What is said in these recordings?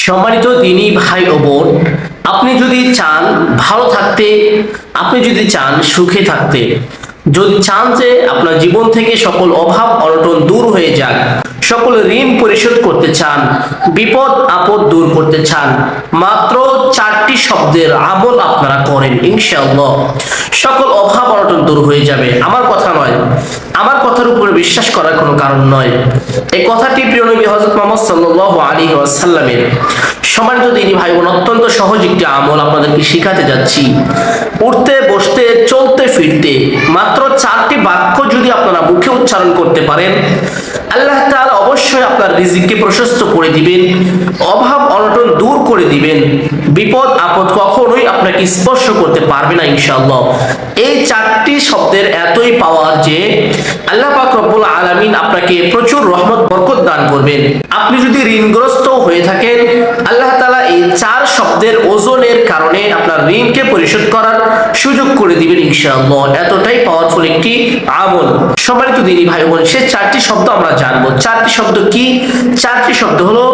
সম্মানিত দিনী ভাই ও বোন, আপনি যদি চান ভালো থাকতে, আপনি যদি চান সুখে থাকতে, যদি চান যে আপনার জীবন থেকে সকল অভাব অনটন দূর হয়ে যাক, সকল ঋণ পরিশোধ করতে চান, বিপদ আপদ দূর করতে চান, মাত্র 4টি শব্দের আমল আপনারা করেন, ইনশাআল্লাহ সকল অভাব অনটন দূর হয়ে যাবে। আমার কথা নয়, আমার কথার উপরে বিশ্বাস করার কোনো কারণ নয়। এই কথাটি প্রিয় নবী হযরত মুহাম্মদ সাল্লাল্লাহু আলাইহি ওয়াসাল্লামের। সম্মানিত দিনী ভাই বোন, অত্যন্ত সহজ একটি আমল আপনাদেরকে শেখাতে যাচ্ছি। উঠতে বসতে চলতে ফিরতে মাত্র 4টি বাক্য যদি আপনারা মুখে উচ্চারণ করতে পারেন, আল্লাহ তাআলা অবশ্যই আপনার রিজিককে প্রশস্ত করে দিবেন, অভাব অনটন দূর করে দিবেন, বিপদ আপদ কখনোই আপনাকে স্পর্শ করতে পারবে না ইনশাআল্লাহ। এই 4টি শব্দের এতই পাওয়ার যে আল্লাহ পাক রব্বুল আলামিন আপনাকে প্রচুর রহমত বরকত দান করবেন। আপনি যদি ঋণগ্রস্ত হয়ে থাকেন, আল্লাহ তাআলা এই 4 শব্দের ওজনের কারণে আপনার ঋণকে পরিশোধ করার সুযোগ করে দিবেন ইনশাআল্লাহ। এতটাই পাওয়ারফুল একটি আমল। সম্মানিত দিনী ভাই বোন, সেই 4টি শব্দ আমরা জানবো। 4টি শব্দ কি? 4টি শব্দ হলো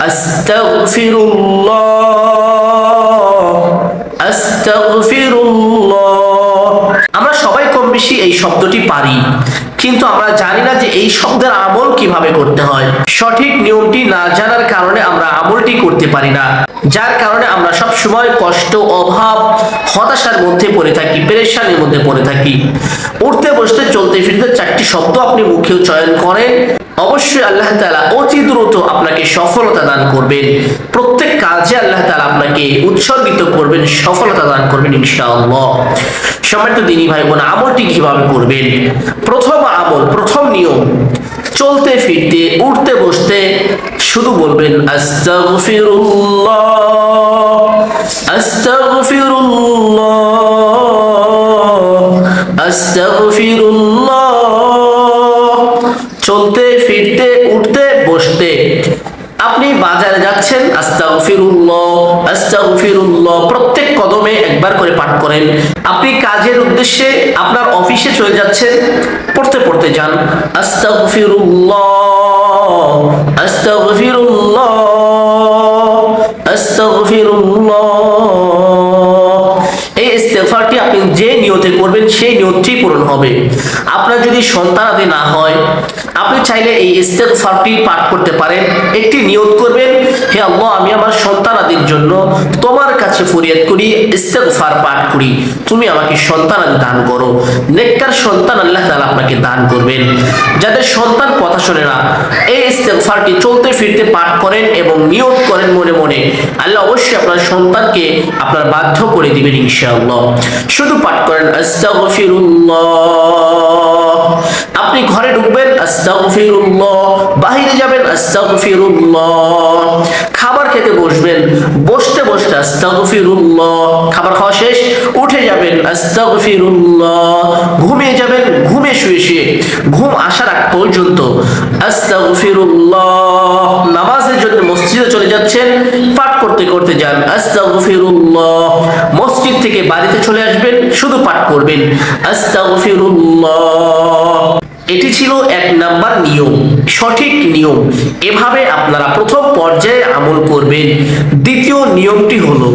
আস্তাগফিরুল্লাহ, আস্তাগফিরুল্লাহ। আমরা সবাই কম বেশি এই শব্দটি পারি, কিন্তু আমরা জানি না যে এই শব্দের আমল কিভাবে করতে হয়। সঠিক নিয়মটি না জানার কারণে আমরা আমলটি করতে পারি না, যার কারণে আমরা সব সময় কষ্ট, অভাব, হতাশার মধ্যে পড়ে থাকি, পেরেশানির মধ্যে পড়ে থাকি। উঠতে বসতে চলতে ফিরতে 4টি শব্দ আপনি মুখে চয়ন করেন, অবশ্যই আল্লাহ তাআলা অতি দ্রুত আপনাকে সফলতা দান করবেন। প্রত্যেক কাজে আল্লাহ তাআলা আপনাকে উৎসর্গিত করবেন, সফলতা দান করবেন ইনশাআল্লাহ। সম্মানিত দিনী ভাই বোন, আমলটি কিভাবে করবেন? প্রথম আমল, প্রথম নিয়ম, চলতে ফিরতে উঠতে বসতে শুধু বলবেন আস্তাগফিরুল্লাহ, আস্তাগফিরুল্লাহ, আস্তাগফিরুল্লাহ। চলতে ফিরতে উঠতে বসতে। আপনি বাজারে যাচ্ছেন, আস্তাগফিরুল্লাহ, আস্তাগফিরুল্লাহ প্রত্যেক কদমে একবার করে পাঠ করেন। আপনি কাজের উদ্দেশ্যে আপনার অফিসে চলে যাচ্ছেন, পড়তে পড়তে যান আস্তাগফিরুল্লাহ, আস্তাগফিরুল্লাহ, আস্তাগফিরুল্লাহ। এই ইস্তেগফারটি আপনি যে নিয়তে করবেন সেই নিয়তটি পূরণ হবে। আপনার যদি সন্তানাদি না হয়, আপনি চাইলে এই ইস্তেগফারটি পাঠ করতে পারেন। একটি নিয়ত করবেন, হে আল্লাহ, আমি আমার সন্তানাদির জন্য তোমার কাছে ফরিয়াদ করি, ইস্তেগফার পাঠ করি, তুমি আমাকে সন্তানাদি দান করো। নেককার সন্তান আল্লাহ তাআলা আপনাকে দান করবেন। যাদের সন্তান কথা শোনে না, এই ইস্তেগফারটি চলতে ফিরতে পাঠ করেন এবং নিয়ত করেন মনে মনে, আল্লাহ অবশ্যই আপনার সন্তানকে আপনার বাধ্য করে দিবেন ইনশাআল্লাহ। শুধু পাঠ করেন আস্তাগফিরুল্লাহ। আপনি ঘরে ঢুকবেন আস্তাগফিরুল্লাহ, বাহিরে যাবেন আস্তাগফিরুল্লাহ, খাবার খেতে বসবেন, বসতে বসতে আস্তাগফিরুল্লাহ, খাবার খাওয়া শেষ উঠে যাবেন আস্তাগফিরুল্লাহ, ঘুমিয়ে যাবেন ঘুমে শুয়ে শুয়ে, ঘুম আসার আগ পর্যন্ত আস্তাগফিরুল্লাহ। নামাজের জন্য মসজিদে চলে যাচ্ছেন, পাঠ করতে করতে যান আস্তাগফিরুল্লাহ। মসজিদ থেকে বাড়িতে চলে আসবেন, শুধু পাঠ করবেন আস্তাগফিরুল্লাহ। এটি ছিল 1 নাম্বার নিয়ম, সঠিক নিয়ম। এভাবে আপনারা প্রথম পর্যায়ে আমল করবেন। দ্বিতীয় নিয়মটি হলো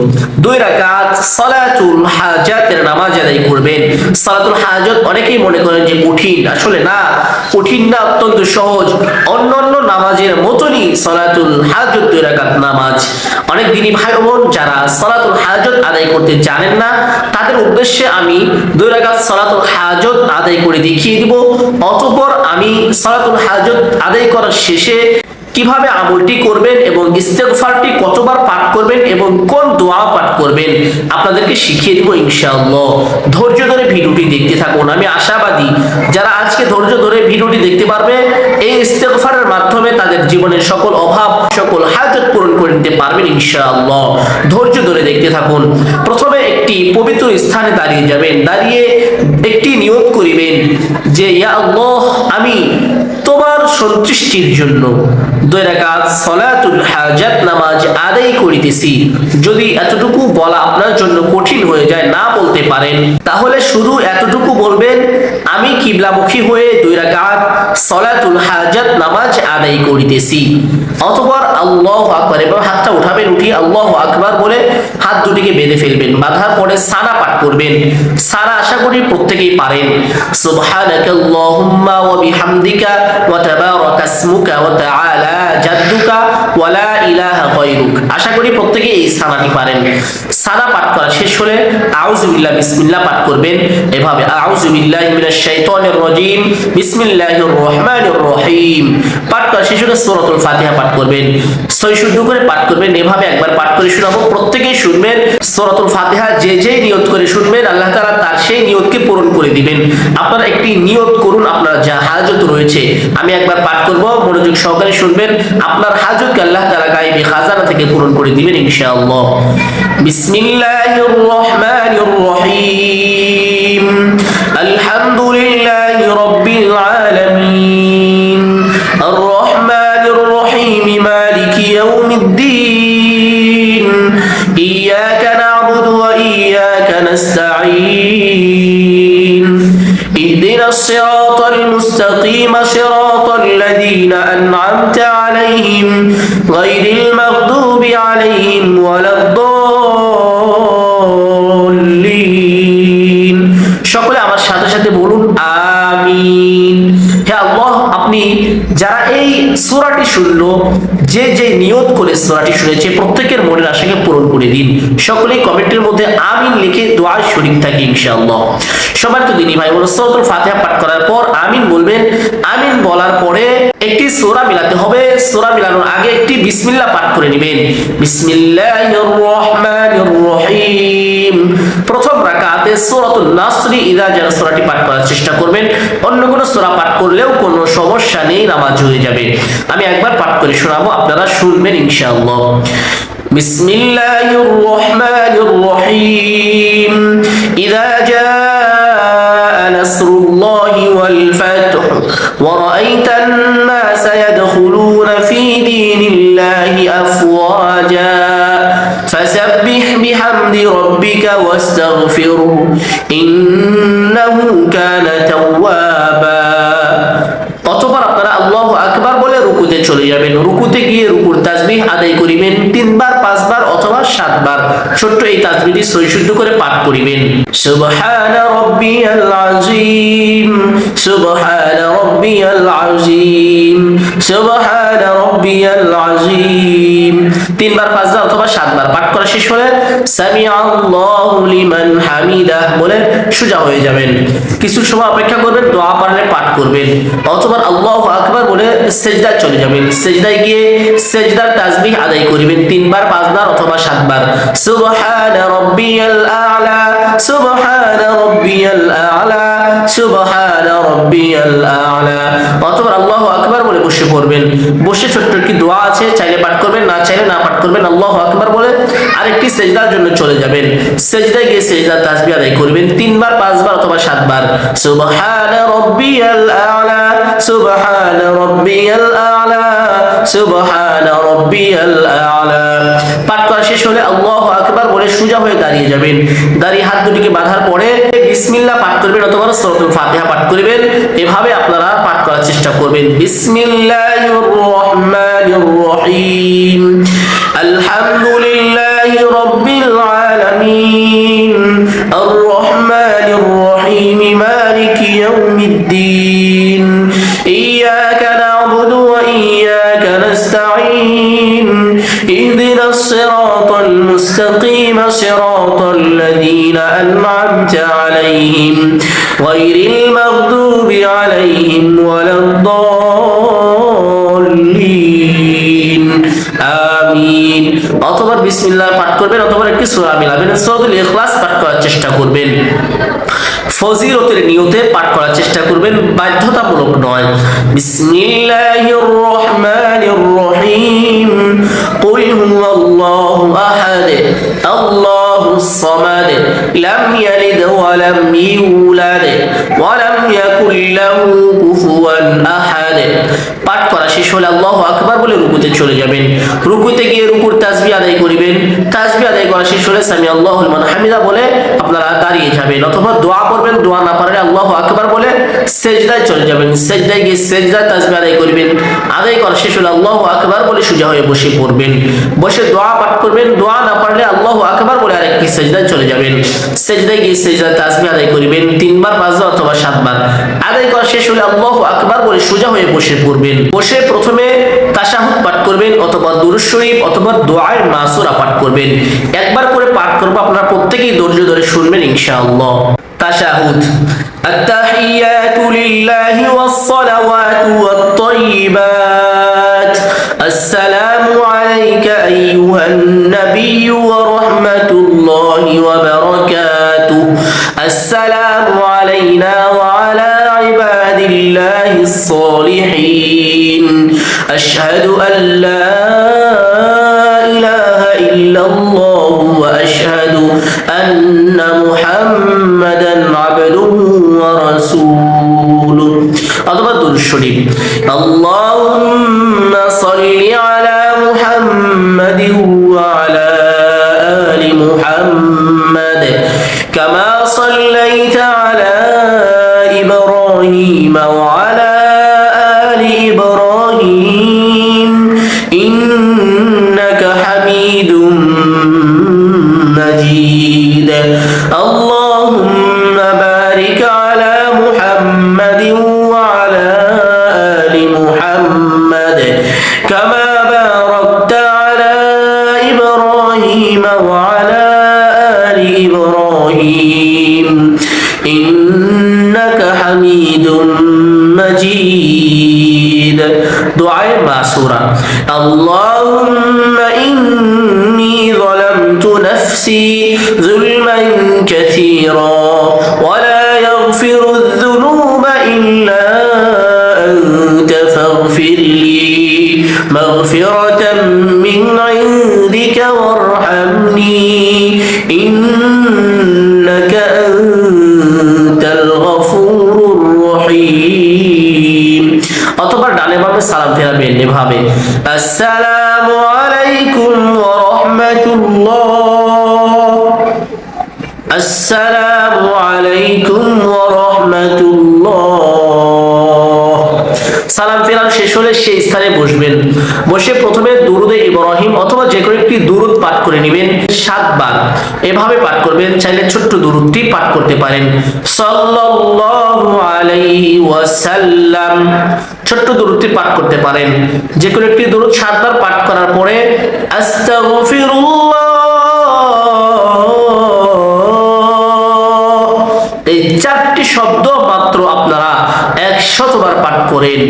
2 রাকাত সালাতুল হাজাতের নামাজ আদায় করবেন। সালাতুল হাজাত অনেকেই মনে করেন যে কঠিন, আসলে না, কঠিন না, অত্যন্ত সহজ। অন্যান্য নামাজের মতনই সালাতুল হাজাত 2 রাকাত নামাজ। অনেক দিনী ভাই বোন যারা সালাতুল হাজাত আদায় করতে জানেন না, তাদের উদ্দেশ্যে আমি 2 রাকাত সালাতুল হাজাত আদায় করে দেখিয়ে দিব। অতঃপর আমি সালাতুল হাজাত আদায় করার শেষে কিভাবে আমলটি করবেন এবং ইস্তেগফারটি কতবার পাঠ করবেন এবং কোন দোয়া পাঠ করবেন আপনাদেরকে শিখিয়ে দেব ইনশাআল্লাহ। ধৈর্য ধরে ভিডিওটি দেখতে থাকুন। আমি আশাবাদী যারা আজকে ধৈর্য ধরে ভিডিওটি দেখতে পারবে, এই ইস্তেগফারের মাধ্যমে তাদের জীবনের সকল অভাব, সকল হাজত পূরণ করে নিতে পারবেন ইনশাআল্লাহ। ধৈর্য ধরে দেখতে থাকুন। প্রথমে একটি পবিত্র স্থানে দাঁড়িয়ে যাবেন, দাঁড়িয়ে একটি নিয়ত করিবেন যে ইয়া আল্লাহ, আমি তোমার সন্তুষ্টির জন্য 2 রাকাত সালাতুল হাজাত নামাজ আদায় করিতেছি। যদি এতটুকু বলা আপনার জন্য কঠিন হয়ে যায়, না বলতে পারেন, তাহলে শুধু এতটুকু বলবেন, আমি কিবলামুখী হয়ে 2 রাকাত সালাতুল হাজাত নামাজ আদায় করিতেছি। অতঃপর আল্লাহু আকবার, এবং হাতটা উঠাবেন, উঠিয়ে আল্লাহু আকবার বলে হাত দুটিকে বেঁধে ফেলবেন। বাঁধার পরে সানা পাঠ করবেন। সানা আশা করি প্রত্যেকেই পারেন। সুবহানাকাল্লাহুম্মা ওয়া বিহামদিকা ওয়া তাবারাকা ইসমুকা ওয়া তাআলা জাদ্দুকা ওয়া লা ইলাহা গায়রুক। আশা করি প্রত্যেকেই এই সানাটি পারেন। সানা পাঠ করা শেষ হলে আউযু বিল্লাহ বিসমিল্লাহ পাঠ করবেন। এভাবে আউযু বিল্লাহি মিনাশ শাইতানির রাজীম বিসমিল্লাহির রহমানির রহিম পাঠ করা শেষ হলে সূরাতুল ফাতিহা পাঠ করবেন। সই শুদ্ধ করে পাঠ করবেন। এভাবে একবার পাঠ করে শোনাবো, প্রত্যেকেই শুনবেন। সূরাতুল ফাতিহা যে যে নিয়ত করে শুনবেন, আল্লাহ তাআলা তার সেই নিয়তকে পূরণ করে দিবেন। আপনারা একটি নিয়ত করুন, আপনার যা হাজত রয়েছে। আমি একবার পাঠ করব, মনোযোগ সহকারে শুনবেন। আপনার হাজতকে আল্লাহ তাআলা গায়বী খাজানা থেকে পূরণ করে দিবেন ইনশাআল্লাহ। বিসমিল্লাহির রহমানির রহিম আলহামদুলিল্লাহি রাব্বিল আলামিন আর রহমানির রহিম মালিকি ইয়াউমিদ্দিন ইয়্যাকা না'বুদু ওয়া ইয়্যাকা নাস্তাঈন ইহদিনাস সিরাতাল মুস্তাকিম সিরাতাল লাযীনা আন'আমতা আলাইহিম গায়রিল মাগদুবি আলাইহিম ওয়ালাদ-দাল্লিন। সকলে আমার সাথে সাথে বলুন আমিন। হে আল্লাহ, আপনি যারা এই সূরাটি শুনলো, যে যে নিয়ত করে সূরাটি শুনেছে, প্রত্যেকের মনের আশাকে পূরণ করে দিন। সকলেই কমেন্টের মধ্যে আমিন লিখে দোয়া শরীক থাকি ইনশাআল্লাহ। সবার তো দিনী ভাই বলো, সূরাতুল ফাতিহা পাঠ করার পর আমিন বলবেন। আমিন বলার পরে একটি সূরা মিলাতে হবে। সূরা মিলানোর আগে একটি বিসমিল্লাহ পাঠ করে নেবেন। বিসমিল্লাহির রহমানির রহিম। প্রথম রাকাতে সূরাতুন নাসর ইযা জা সূরাটি পাঠ করার চেষ্টা করবেন। অন্য কোনো সূরা পাঠ করলেও কোনো সমস্যা নেই, নামাজ হয়ে যাবে। আমি একবার পাঠ করে শোনাবো, আপনারা শুনবেন ইনশাআল্লাহ। বিসমিল্লাহির রহমানির রহিম ইযা জা নাসরুল্লাহি ওয়াল ফাতহু ওয়া রাআইতান নাসা ইয়াদখুলুনা ফী দীনিল্লাহি আফওয়াজা ফাসাব্বিহ বিহামদি রাব্বিকা ওয়াস্তাগফিরহু ইন্নাহু কানা তাওয়াবা। অতঃপর আপনারা আল্লাহু আকবার বলে রুকুতে চলে যাবেন। রুকুতে গিয়ে রুকুর তাসবিহ আদায় করিবেন 3 বার, 5 বার অথবা 7 বার। ছোট্ট এই তাসবিহটি সই শুদ্ধ করে পাঠ করিবেন। সুবহানা রাব্বিয়াল আযীম সুবহানা রাব্বিয়াল আযীম সুবহানা রাব্বিয়াল আযীম 3 বার, 5 বার অথবা 7 বার পাঠ করা শেষ হলে সামিআল্লাহু লিমান হামিদাহ বলে সোজা হয়ে যাবেন। কিছু সময় অপেক্ষা করবেন, দোয়া পারলে পাঠ করবেন। অথবা আল্লাহু আকবার বলে সিজদায় চলে যাবেন। সিজদায় গিয়ে সিজদার তাসবিহ আদায় করিবেন 3 বার, 5 বার অথবা 7 বার। সুবহানা রাব্বিয়াল আ'লা সুবহানা রাব্বিয়াল আ'লা সুবহানা রাব্বিয়াল আ'লা। অথবা আল্লাহু আকবার বলে বসে পড়বেন। বসে ছোট্ট একটি দোয়া আছে, চাইলে পাঠ করবেন, না চাইলে না পাঠ করবেন। আল্লাহু আকবার বলে আরেকটি সিজদার জন্য চলে যাবেন। সিজদায় গিয়ে সিজদার তাসবিহ আদায় করবেন 3 বার, 5 বার অথবা 7 বার। সুবহানা রাব্বিয়াল আ'লা সুবহানা রাব্বিয়াল আ'লা সুবহানা রাব্বিয়াল আ'লা। পাঠ করা শেষ হলে আল্লাহু আকবার বলে সোজা হয়ে দাঁড়িয়ে যাবেন। দাঁড়িয়ে হাত দুটিকে বাঁধার পরে বিসমিল্লাহ পাঠ করবেন অথবা সূরাতুল ফাতিহা পাঠ করবেন। এভাবে আপনারা পাঠ করার চেষ্টা করবেন। বিসমিল্লাহির রহমানির রহিম আলহামদুলিল্লাহি রাব্বিল আলামিন আর রহমানির রহিম মালিকি ইয়াউমিদ্দিন ইয়্যাকা না'বুদু ওয়া ইয়্যাকা নাস্তাঈন ইহদিনাস সিরাতাল মুস্তাকিম সিরাতাল লাযীনা আন'আমতা আলাইহিম গায়রিল মাগদুবি আলাইহিম ওয়ালাদ-দাল্লিন। আমিন। অথবা বিসমিল্লাহ পাঠ করবেন অথবা একটি সূরা মিলাবেন। সূরাতুল ইখলাস পাঠ করার চেষ্টা করবেন। ফজিলতের নিয়তে পাঠ করার চেষ্টা করবেন, বাধ্যতামূলক নয়। বিসমিল্লাহির রহমানির রহিম কুল হুয়াল্লাহু আহাদ আল্লাহুস সামাদ লাম ইয়ালিদ ওয়া লাম ইউলাদ ওয়া লাম يكن له كفوا أحد পাঠ করা শেষ হলে আল্লাহু আকবার বলে রুকুতে চলে যাবেন। রুকুতে গিয়ে রুকুর তাসবিহ আদায় করিবেন। তাসবিহ আদায় করা শেষ হলে সামি আল্লাহু লিমান হামিদা বলে আপনারা দাঁড়িয়ে যাবেন, অথবা দোয়া করবেন। দোয়া না পারলে আল্লাহু আকবার বলে সেজদায় চলে যাবেন। সেজদায় গিয়ে সেজদায় তাসবিহ আদায় করিবেন। আদায় করা শেষ হলে আল্লাহু আকবার বলে সোজা হয়ে বসে পড়বেন। বসে দোয়া পাঠ করবেন। দোয়া না পারলে আল্লাহু আকবার বলে আরেকটি সেজদায় চলে যাবেন। সেজদায় গিয়ে সেজদায় তাসবিহ আদায় করিবেন 3 বার, 5 বার অথবা 7 বার। আদায় করা শেষ হলে আল্লাহু আকবার বলে সোজা হয়ে বসে পড়বেন। বসে প্রথমে তাশাহুদ পাঠ করবেন, অথবা দুরূদ শরীফ অথবা দুআয়ে মাসুরা পাঠ করবেন। একবার করে পাঠ করব, আপনারা প্রত্যেকেই ধৈর্য ধরে শুনবেন ইনশাআল্লাহ। তাশাহুদ। আত-তাহিয়াতু লিল্লাহি ওয়াস-সালাওয়াতু ওয়াত-তাইয়্যিবাত। আসসালামু আলাইকা আইয়ুহান নাবিয়্যু ওয়া রাহমাতুল্লাহি ওয়া বারাকাতুহু। আসসালামু আলাইনা ওয়া আলা ইবাদিল্লাহিস সালিহিন। আশহাদু আল লা ইলাহা ইল্লাল্লাহু ওয়া আশহাদু আন্না মুহাম্মাদান আবদুহু ওয়া রাসূলুহু। অথবা দুরূদ শরীফ। আল্লাহুম্মা সাল্লি আলা মুহাম্মাদিন ওয়া আলা আলি মুহাম্মাদ কামা সাল্লাইতা আলা ইব্রাহিম ওয়া আলা আলি ইব্রাহিম ইন্নাকা হামিদুম মাজিদ। আল্লাহুম্মা বারিক আলা মুহাম্মাদিন ওয়া আলা আলি মুহাম্মাদ কামা বারাকতা আলা ইব্রাহিম ওয়া আলা আলি ইব্রাহিম ইন্নাকা হামিদুম মাজিদ। দুআয়ে মাসুরা। আল্লাহুম্মা ইন্নী যালামতু নাফসি যুলমান কাসীরা ওয়া লা ইয়াগফিরুয যুনুবা ইল্লা আনতা ফাগফিরলি মাগফিরাতাম মিন ইনদিকা ওয়ারহামনি ইন্নাকা আনতাল গফুরুর রহিম। অথবা ডানে বামে সালাম ফেরাবেন এভাবে। আসসালামু আলাইকুম ওয়া রাহমাতুল্লাহ। আসসালামু আলাইকুম ওয়া রাহমাতুল্লাহ। সালাম ফেরার শেষ হলে সেই স্থানে বসবেন। বসে প্রথমে দুরুদে ইব্রাহিম অথবা যে কোনো একটি দুরুদ পাঠ করে নেবেন 7 বার। এভাবে পাঠ করবেন। চাইলে ছোট্ট দুরুদটি পাঠ করতে পারেন। সাল্লাল্লাহু আলাইহি ওয়াসাল্লাম। ছোট্ট দুরুদটি পাঠ করতে পারেন। যে কোনো একটি দুরুদ 7 বার পাঠ করার পরে আস্তাগফিরুল্লাহ, এই 4টি শব্দ মাত্র আপনারা 100 বার পাঠ করেন।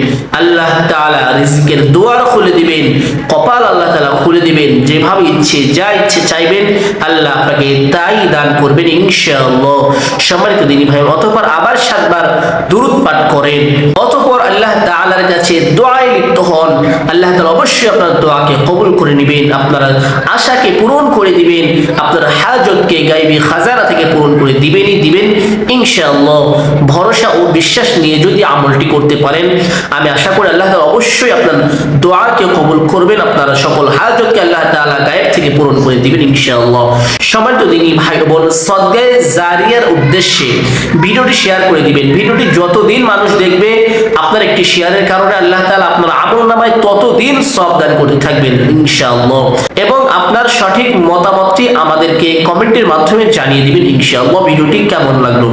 আল্লাহ তাআলা রিজিকের দুয়ার খুলে দিবেন। কপাল আল্লাহ তাআলা খুলে দিবেন। যেভাবে ইচ্ছে যা ইচ্ছে চাইবেন আল্লাহ আপনাকে তাই দান করবেন ইনশাআল্লাহ। সম্মানিত দিনী ভাই, অতঃপর আবার 7 বার দুরূদ পাঠ করেন। অতঃপর আল্লাহ তাআলার কাছে দোয়ায় লিপ্ত হন। আল্লাহ তাআলা অবশ্যই আপনার দোয়াকে কবুল করে নেবেন। আপনার আশাকে পূরণ করে দিবেন। আপনার হাজতকে গায়বী খাজানা থেকে পূরণ করে দিবেনই দিবেন ইনশাআল্লাহ। ভরসা ও বিশ্বাস নিয়ে যদি আমলটি করতে পারেন, আমি আশা করি আল্লাহ তাআলা অবশ্যই আপনার দোয়াকে কবুল করবেন। আপনার সকল হাজতকে আল্লাহ তাআলা গায়েব থেকে পূরণ করে দিবেন ইনশাআল্লাহ। সম্মানিত দিনী ভাই বোন, সদকায়ে জারিয়ার উদ্দেশ্যে ভিডিওটি শেয়ার করে দিবেন। ভিডিওটি যতদিন মানুষ দেখবে, আপনার একটি শেয়ারের কারণে আল্লাহ তাআলা আপনার আমলনামায় ততদিন সওয়াব দান করতে থাকবেন ইনশাআল্লাহ। এবং আপনার সঠিক মতামতটি আমাদেরকে কমেন্টের মাধ্যমে জানিয়ে দিবেন ইনশাআল্লাহ। ভিডিওটি কেমন লাগলো,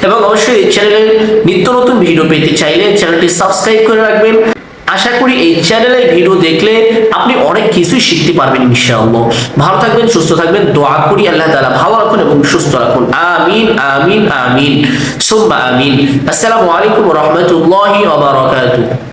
এবং অবশ্যই এই চ্যানেলে নিত্য নতুন ভিডিও পেতে চাইলে চ্যানেলটি সাবস্ক্রাইব করে রাখবেন। আশা করি এই চ্যানেলে ভিডিও দেখলে আপনি অনেক কিছুই শিখতে পারবেন ইনশাআল্লাহ। ভালো থাকবেন, সুস্থ থাকবেন। দোয়া করি আল্লাহ তাআলা ভালো রাখুন এবং সুস্থ রাখুন। আমিন আমিন আমিন সুম্মা আমিন। আসসালামু আলাইকুম ওয়া রাহমাতুল্লাহি ওয়া বারাকাতুহু।